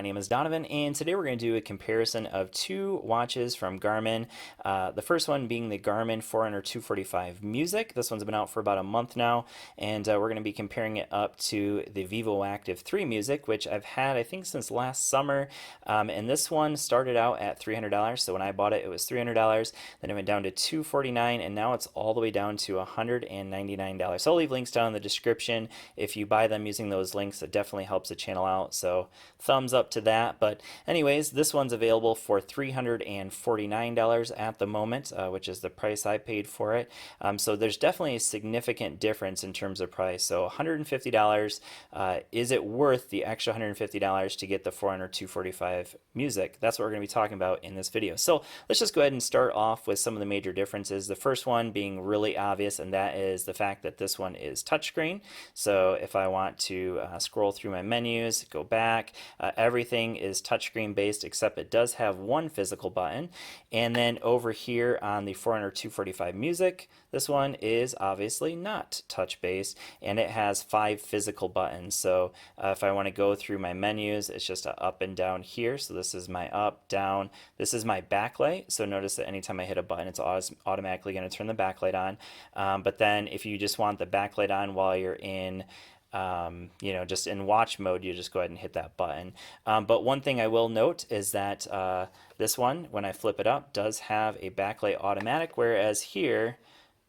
name is Donovan, and today we're going to do a comparison of two watches from Garmin. The first one being the Garmin Forerunner 245 Music. This one's been out for about a month now, and we're going to be comparing it up to the Vivoactive 3 Music, which I've had, I think, since last summer. And this one started out at $300, so when I bought it, it was $300. Then it went down to $249, and now it's all the way down to $199. So I'll leave links down in the description. If you buy them using those links, it definitely helps the channel out, so thumbs up to that. But anyways, this one's available for $349 at the moment, which is the price I paid for it. So there's definitely a significant difference in terms of price. So $150, is it worth the extra $150 to get the Forerunner 245 Music? That's what we're going to be talking about in this video. So let's just go ahead and start off with some of the major differences. The first one being really obvious, and that is the fact that this one is touchscreen. So if I want to scroll through my menus, go back, everything is touchscreen based, except it does have one physical button. And then over here on the Forerunner 245 Music, this one is obviously not touch based, and it has 5 physical buttons. So if I want to go through my menus, it's just a up and down here. So this is my up, down. This is my backlight. So notice that anytime I hit a button, it's automatically going to turn the backlight on. But then if you just want the backlight on while you're in just in watch mode, you just go ahead and hit that button. But one thing I will note is that this one, when I flip it up, does have a backlight automatic, whereas here,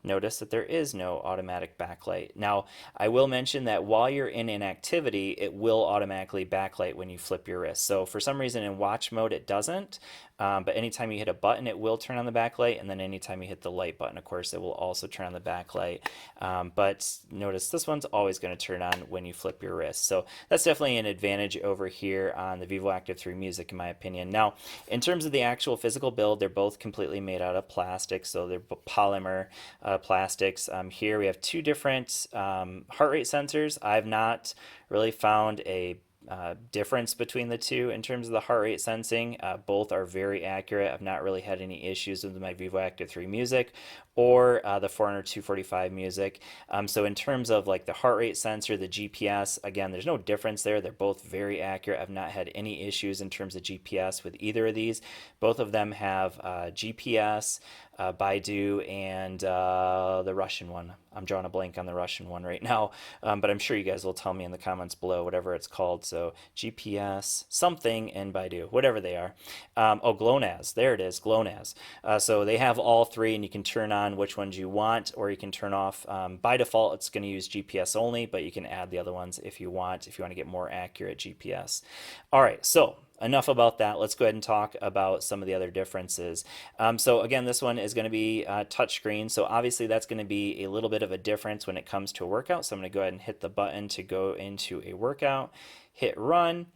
notice that there is no automatic backlight. Now, I will mention that while you're in an activity, it will automatically backlight when you flip your wrist. So for some reason in watch mode, it doesn't. But anytime you hit a button, it will turn on the backlight, and then anytime you hit the light button, of course, it will also turn on the backlight. But notice this one's always going to turn on when you flip your wrist. So that's definitely an advantage over here on the Vivoactive 3 Music, in my opinion. Now, in terms of the actual physical build, they're both completely made out of plastic, so they're polymer plastics. Here we have two different heart rate sensors. I've not really found a difference between the two in terms of the heart rate sensing. Both are very accurate. I've not really had any issues with my Vivoactive 3 Music or the Forerunner 245 Music. So in terms of like the heart rate sensor, the GPS, again, there's no difference there. They're both very accurate. I've not had any issues in terms of GPS with either of these. Both of them have GPS, Baidu, and the Russian one. I'm drawing a blank on the Russian one right now, but I'm sure you guys will tell me in the comments below whatever it's called. So GPS, something, and Baidu, whatever they are. Oh, GLONASS, there it is, GLONASS. So they have all three, and you can turn on which ones you want, or you can turn off. By default, it's going to use GPS only, but you can add the other ones if you want to get more accurate GPS. All right, so enough about that. Let's go ahead and talk about some of the other differences. So again, this one is going to be touchscreen. So obviously that's going to be a little bit of a difference when it comes to a workout. So I'm going to go ahead and hit the button to go into a workout, hit run.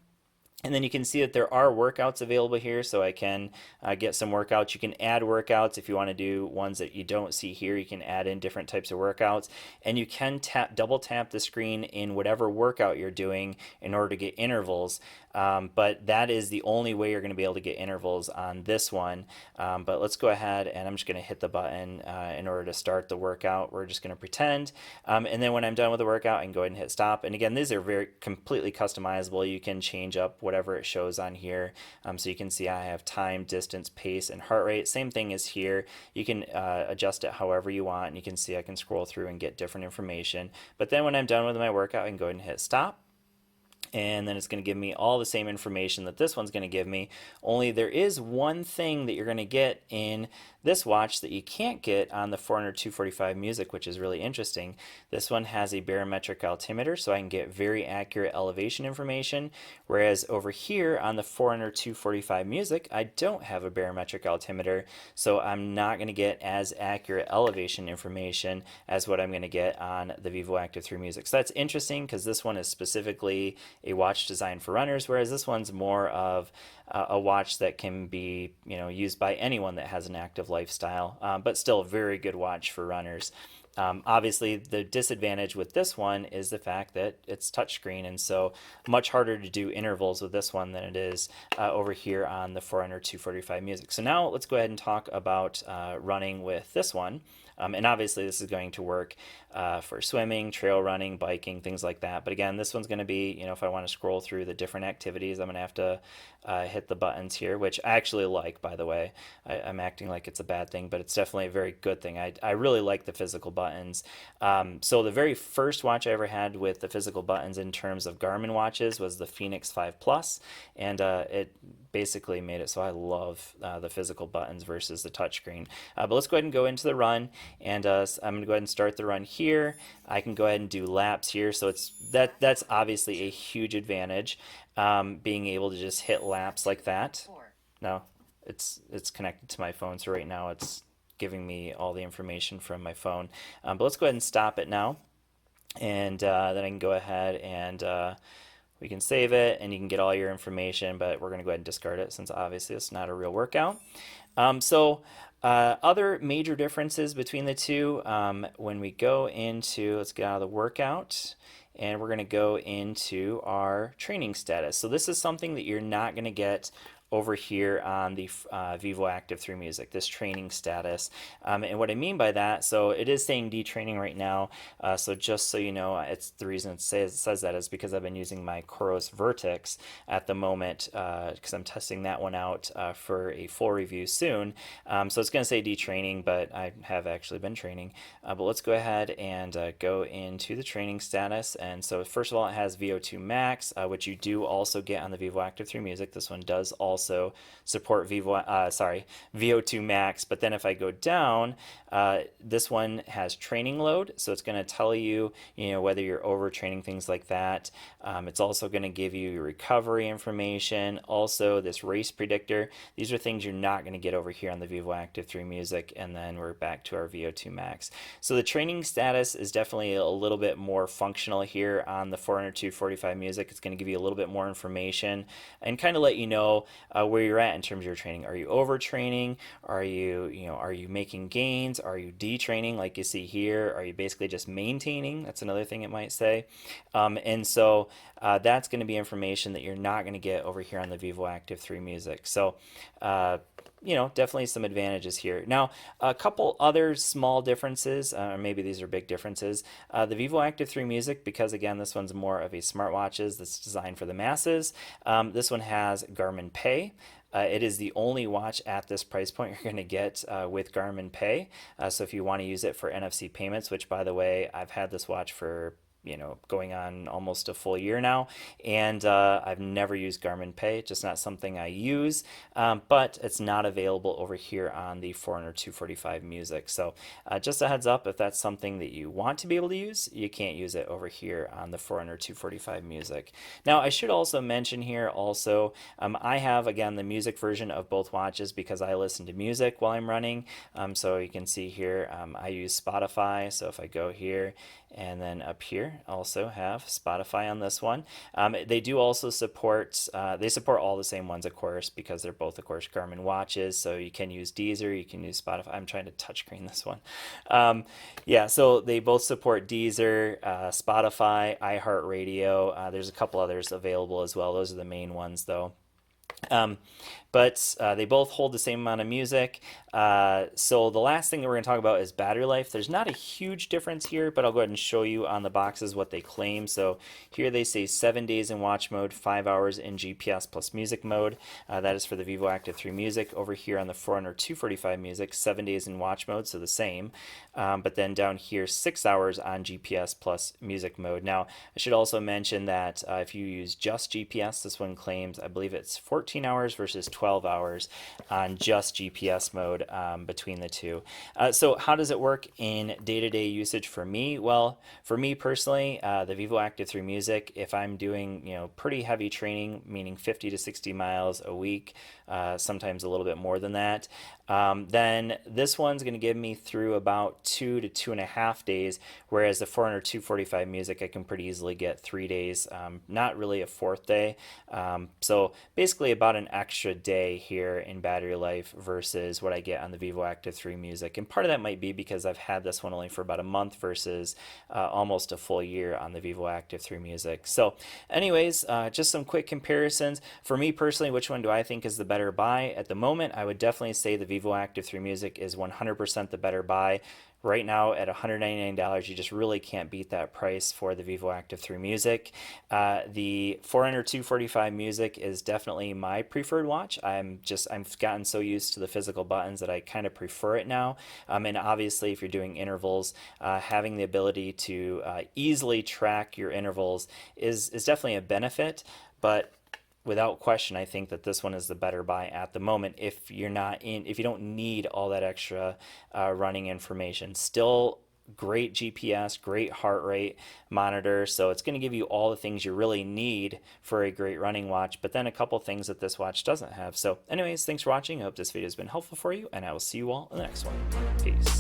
And then you can see that there are workouts available here, so I can get some workouts. You can add workouts if you want to do ones that you don't see here. You can add in different types of workouts, and you can double tap the screen in whatever workout you're doing in order to get intervals. But that is the only way you're going to be able to get intervals on this one. But let's go ahead, and I'm just going to hit the button in order to start the workout. We're just going to pretend. And then when I'm done with the workout, I can go ahead and hit stop. And again, these are very completely customizable. You can change up whatever it shows on here. So you can see I have time, distance, pace, and heart rate. Same thing as here. You can adjust it however you want, and you can see I can scroll through and get different information. But then when I'm done with my workout, I can go ahead and hit stop. And then it's going to give me all the same information that this one's going to give me, only there is one thing that you're going to get in this watch that you can't get on the Forerunner 245 Music, which is really interesting. This one has a barometric altimeter, so I can get very accurate elevation information, whereas over here on the Forerunner 245 Music, I don't have a barometric altimeter, so I'm not going to get as accurate elevation information as what I'm going to get on the Vivoactive 3 Music. So that's interesting because this one is specifically a watch designed for runners, whereas this one's more of a watch that can be, used by anyone that has an active lifestyle, but still a very good watch for runners. Obviously, the disadvantage with this one is the fact that it's touchscreen, and so much harder to do intervals with this one than it is over here on the Forerunner 245 Music. So now let's go ahead and talk about running with this one. And obviously, this is going to work for swimming, trail running, biking, things like that. But again, this one's going to be, if I want to scroll through the different activities, I'm going to have to hit the buttons here, which I actually like, by the way. I'm acting like it's a bad thing, but it's definitely a very good thing. I really like the physical buttons. So the very first watch I ever had with the physical buttons in terms of Garmin watches was the Fenix 5 Plus, and it basically made it so I love the physical buttons versus the touchscreen. But let's go ahead and go into the run, and I'm going to go ahead and start the run here. I can go ahead and do laps here, so that's obviously a huge advantage, being able to just hit laps like that. No, it's connected to my phone, so right now it's giving me all the information from my phone. But let's go ahead and stop it now, and then I can go ahead and we can save it, and you can get all your information, but we're going to go ahead and discard it since obviously it's not a real workout. Other major differences between the two, when we go into, let's get out of the workout, and we're going to go into our training status. So this is something that you're not going to get over here on the Vivoactive 3 Music, this training status. And what I mean by that, so it is saying detraining right now, so just so you know, it's the reason it says that is because I've been using my Coros Vertex at the moment, because I'm testing that one out for a full review soon. So it's going to say detraining, but I have actually been training. But let's go ahead and go into the training status. And so first of all, it has VO2 Max, which you do also get on the Vivoactive 3 Music. This one does also support VO2 Max, but then if I go down, this one has training load, so it's going to tell you, whether you're overtraining, things like that. It's also going to give you recovery information, also this race predictor. These are things you're not going to get over here on the Vivoactive 3 Music, and then we're back to our VO2 Max. So the training status is definitely a little bit more functional here on the Forerunner 245 Music. It's going to give you a little bit more information and kind of let you know where you're at in terms of your training. Are you overtraining? Are you making gains? Are you detraining like you see here? Are you basically just maintaining? That's another thing it might say. And so that's going to be information that you're not going to get over here on the Vivoactive 3 Music. So definitely some advantages here. Now, a couple other small differences, or maybe these are big differences. The Vivoactive 3 Music, because again, this one's more of a smartwatches that's designed for the masses. This one has Garmin Pay. It is the only watch at this price point you're going to get with Garmin Pay. So if you want to use it for NFC payments, which by the way, I've had this watch for going on almost a full year now, and I've never used Garmin Pay, just not something I use, but it's not available over here on the Forerunner 245 Music. So just a heads up, if that's something that you want to be able to use, you can't use it over here on the Forerunner 245 Music. Now, I should also mention here also, I have, again, the music version of both watches because I listen to music while I'm running. So you can see here, I use Spotify. So if I go here, and then up here also have Spotify on this one. They do also support, they support all the same ones, of course, because they're both, of course, Garmin watches. So you can use Deezer, you can use Spotify. I'm trying to touchscreen this one. Yeah, so they both support Deezer, Spotify, iHeartRadio. There's a couple others available as well. Those are the main ones, though. But they both hold the same amount of music. So the last thing that we're going to talk about is battery life. There's not a huge difference here, but I'll go ahead and show you on the boxes what they claim. So here they say 7 days in watch mode, 5 hours in GPS plus music mode. That is for the Vivoactive 3 Music. Over here on the Forerunner 245 Music, 7 days in watch mode, so the same. But then down here, 6 hours on GPS plus music mode. Now, I should also mention that if you use just GPS, this one claims, I believe it's 14 hours versus 12 hours on just GPS mode between the two. So how does it work in day-to-day usage for me? Well, for me personally, the Vivoactive 3 Music, if I'm doing pretty heavy training, meaning 50 to 60 miles a week, sometimes a little bit more than that, Then this one's going to give me through about 2 to 2.5 days, whereas the Forerunner 245 Music I can pretty easily get 3 days, not really a fourth day. So basically about an extra day here in battery life versus what I get on the Vivoactive 3 Music. And part of that might be because I've had this one only for about a month versus almost a full year on the Vivoactive 3 Music. So anyways, just some quick comparisons. For me personally, which one do I think is the better buy? At the moment, I would definitely say the Vivoactive 3 Music is 100% the better buy. Right now at $199, you just really can't beat that price for the Vivoactive 3 Music. The Forerunner 245 Music is definitely my preferred watch. I've gotten so used to the physical buttons that I kind of prefer it now. And obviously, if you're doing intervals, having the ability to easily track your intervals is definitely a benefit. But without question, I think that this one is the better buy at the moment if if you don't need all that extra running information. Still great GPS, great heart rate monitor, so it's going to give you all the things you really need for a great running watch, but then a couple things that this watch doesn't have. So anyways, thanks for watching. I hope this video has been helpful for you, and I will see you all in the next one. Peace.